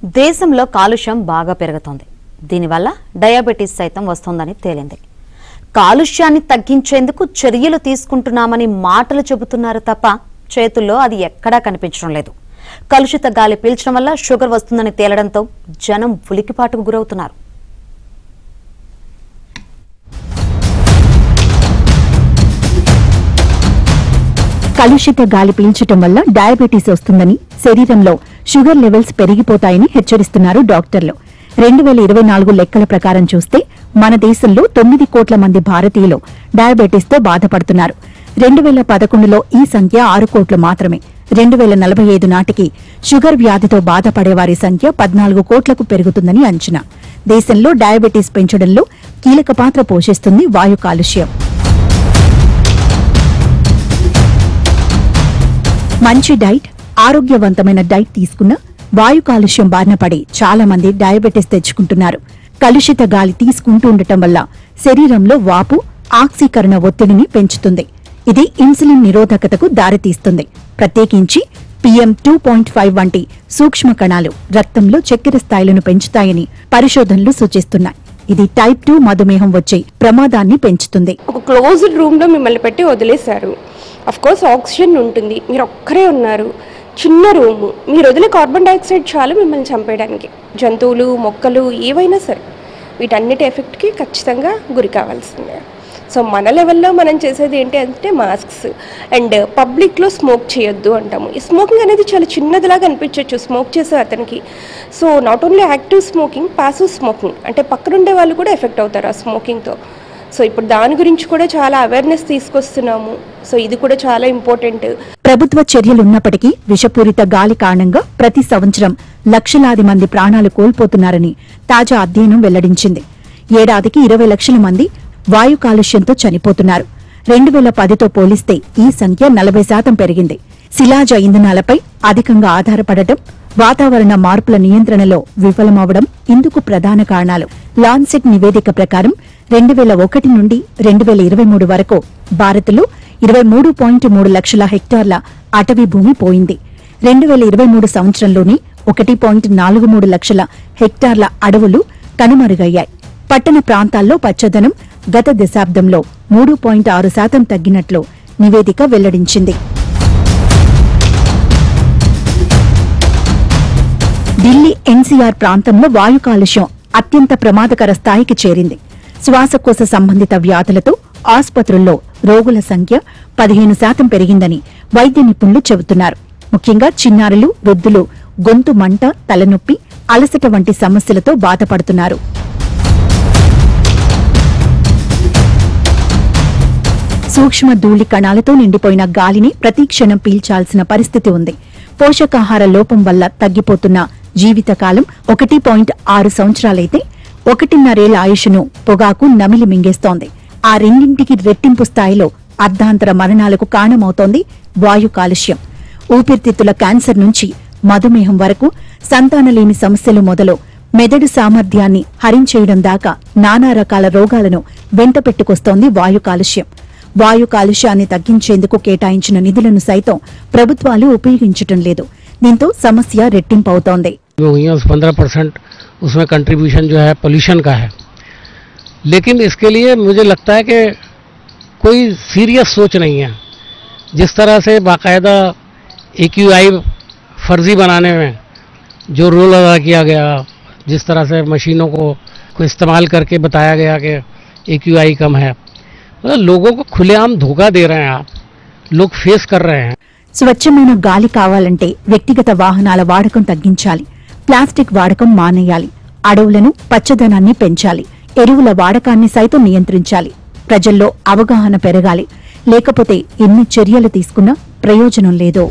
దేశంలో కాలుష్యం బాగా పెరుగుతోంది. దీనివల్ల డయాబెటిస్ సైతం వస్తోందని తేలింది. కాలుష్యాన్ని తగ్గించేందుకు చర్యలు తీసుకుంటున్నామని మాటలు చెబుతున్నారు తప్ప చేతుల్లో అది ఎక్కడా కనిపించడం లేదు. కలుషిత గాలి పీల్చడం వల్ల షుగర్ వస్తుందని తేలడంతో జనం ఉలికిపాటుకు గురవుతున్నారు. కలుషిత గాలి పీల్చడం వల్ల డయాబెటీస్ వస్తుందని, శరీరంలో షుగర్ లెవెల్స్ పెరిగిపోతాయని హెచ్చరిస్తున్నారు డాక్టర్లు. 2024 లెక్కల ప్రకారం చూస్తే మన దేశంలో 9 కోట్ల మంది భారతీయులు డయాబెటీస్తో బాధపడుతున్నారు. 2011లో ఈ సంఖ్య 6 కోట్లు మాత్రమే. 2045 నాటికి షుగర్ వ్యాధితో బాధపడేవారి సంఖ్య 14 కోట్లకు పెరుగుతుందని అంచనా. దేశంలో డయాబెటీస్ పెంచడంలో కీలక పాత్ర పోషిస్తుంది వాయు కాలుష్యం. మంచి డైట్, ఆరోగ్యవంతమైన డైట్ తీసుకున్న వాయు కాలుష్యం బారిన పడి చాలా మంది డయాబెటిస్ తెచ్చుకుంటున్నారు. కలుషిత గాలి తీసుకుంటూ ఉండటం వల్ల శరీరంలో వాపు, ఆక్సీకరణ ఒత్తిడిని పెంచుతుంది. ఇది ఇన్సులిన్ నిరోధకతకు దారితీస్తుంది. ప్రత్యేకించి PM2.5 వంటి సూక్ష్మ కణాలు రక్తంలో చక్కెర స్థాయిలను పెంచుతాయని పరిశోధనలు సూచిస్తున్నాయి. ఇది టైప్ 2 మధుమేహం వచ్చే ప్రమాదాన్ని పెంచుతుంది. ఒక క్లోజ్డ్ రూమ్ లో మిమ్మల్ని పెట్టి వదిలేశారు. అఫ్ కోర్స్ ఆక్సిజన్ ఉంటుంది, మీరు ఒక్కరే ఉన్నారు, చిన్న రూము, మీరు వదిలే కార్బన్ డైఆక్సైడ్ చాలు మిమ్మల్ని చంపేయడానికి. జంతువులు, మొక్కలు ఏవైనా సరే వీటన్నిటి ఎఫెక్ట్కి ఖచ్చితంగా గురి కావాల్సిందే. సో మన లెవెల్లో మనం చేసేది ఏంటి అంటే మాస్క్స్ అండ్ పబ్లిక్లో స్మోక్ చేయొద్దు అంటాము. ఈ స్మోకింగ్ అనేది చాలా చిన్నదిలాగా అనిపించవచ్చు స్మోక్ చేసే అతనికి. So not only active smoking, passive smoking అంటే పక్కనుండే వాళ్ళు కూడా ఎఫెక్ట్ అవుతారు ఆ స్మోకింగ్తో. సో ఇప్పుడు దాని గురించి కూడా చాలా అవేర్నెస్ తీసుకొస్తున్నాము. సో ఇది కూడా చాలా ఇంపార్టెంట్. ప్రభుత్వ చర్యలున్నప్పటికీ విషపూరిత గాలి కారణంగా ప్రతి సంవత్సరం లక్షలాది మంది ప్రాణాలు కోల్పోతున్నారని తాజా అధ్యయనం వెల్లడించింది. ఏడాదికి 20 లక్షల మంది వాయు కాలుష్యంతో చనిపోతున్నారు. 2010తో పోలిస్తే ఈ సంఖ్య 40% పెరిగింది. శిలాజ ఇంధనాలపై అధికంగా ఆధారపడటం, వాతావరణ మార్పుల నియంత్రణలో విఫలమవడం ఇందుకు ప్రధాన కారణాలు. లాన్సెట్ నివేదిక ప్రకారం 2001 నుండి 2023 వరకు భారత్లో 23.3 లక్షల హెక్టార్ల అటవీ భూమి పోయింది. 2023 సంవత్సరంలోనే 1.43 లక్షల హెక్టార్ల అడవులు కనుమరుగయ్యాయి. పట్టణ ప్రాంతాల్లో పచ్చదనం గత దశాబ్దంలో 3.6% తగ్గినట్లు నివేదిక వెల్లడించింది. ఢిల్లీ NCR ప్రాంతంలో వాయు కాలుష్యం అత్యంత ప్రమాదకర స్థాయికి చేరింది. శ్వాసకోశ సంబంధిత వ్యాధులతో ఆసుపత్రుల్లో రోగుల సంఖ్య 15% పెరిగిందని వైద్య నిపుణులు చెబుతున్నారు. ముఖ్యంగా చిన్నారులు, వృద్ధులు గొంతు మంట, తలనొప్పి, అలసట వంటి సమస్యలతో బాధపడుతున్నారు. సూక్ష్మ ధూళి కణాలతో నిండిపోయిన గాలిని ప్రతిక్షణం పీల్చాల్సిన పరిస్థితి ఉంది. పోషకాహార లోపం వల్ల తగ్గిపోతున్న జీవితకాలం 1.6 సంవత్సరాలైతే 1.5 ఏళ్ల ఆయుష్ను పొగాకు నమిలి మింగేస్తోంది. ఆ రెండింటికి రెట్టింపు స్థాయిలో అర్ధాంతర మరణాలకు కారణమవుతోంది వాయు కాలుష్యం. ఊపిరితిత్తుల క్యాన్సర్ నుంచి మధుమేహం వరకు, సంతానలేమి సమస్యలు మొదలు మెదడు సామర్థ్యాన్ని హరించేయడం దాకా నానా రకాల రోగాలను వెంటపెట్టుకొస్తోంది వాయు కాలుష్యం. వాయు కాలుష్యాన్ని తగ్గించేందుకు కేటాయించిన నిధులను సైతం ప్రభుత్వాలు ఉపయోగించటం లేదు. దీంతో సమస్య రెట్టింపవుతోంది. 15% उसमें कंट्रीब्यूशन जो है पोल्यूशन का है, लेकिन इसके लिए मुझे लगता है कि कोई सीरियस सोच नहीं है. जिस तरह से बाकायदा AQI फर्जी बनाने में जो रोल अदा किया गया, जिस तरह से मशीनों को इस्तेमाल करके बताया गया कि AQI कम है, मतलब लोगों को खुलेआम धोखा दे रहे हैं आप, लोग फेस कर रहे हैं. స్వచ్ఛమైన గాలి కావాలంటే వ్యక్తిగత వాహనాల వాడకం తగ్గించాలి, ప్లాస్టిక్ వాడకం మానేయాలి, అడవులను, పచ్చదనాన్ని పెంచాలి, ఎరువుల వాడకాన్ని సైతం నియంత్రించాలి. ప్రజల్లో అవగాహన పెరగాలి. లేకపోతే ఎన్ని చర్యలు తీసుకున్నా ప్రయోజనం లేదు.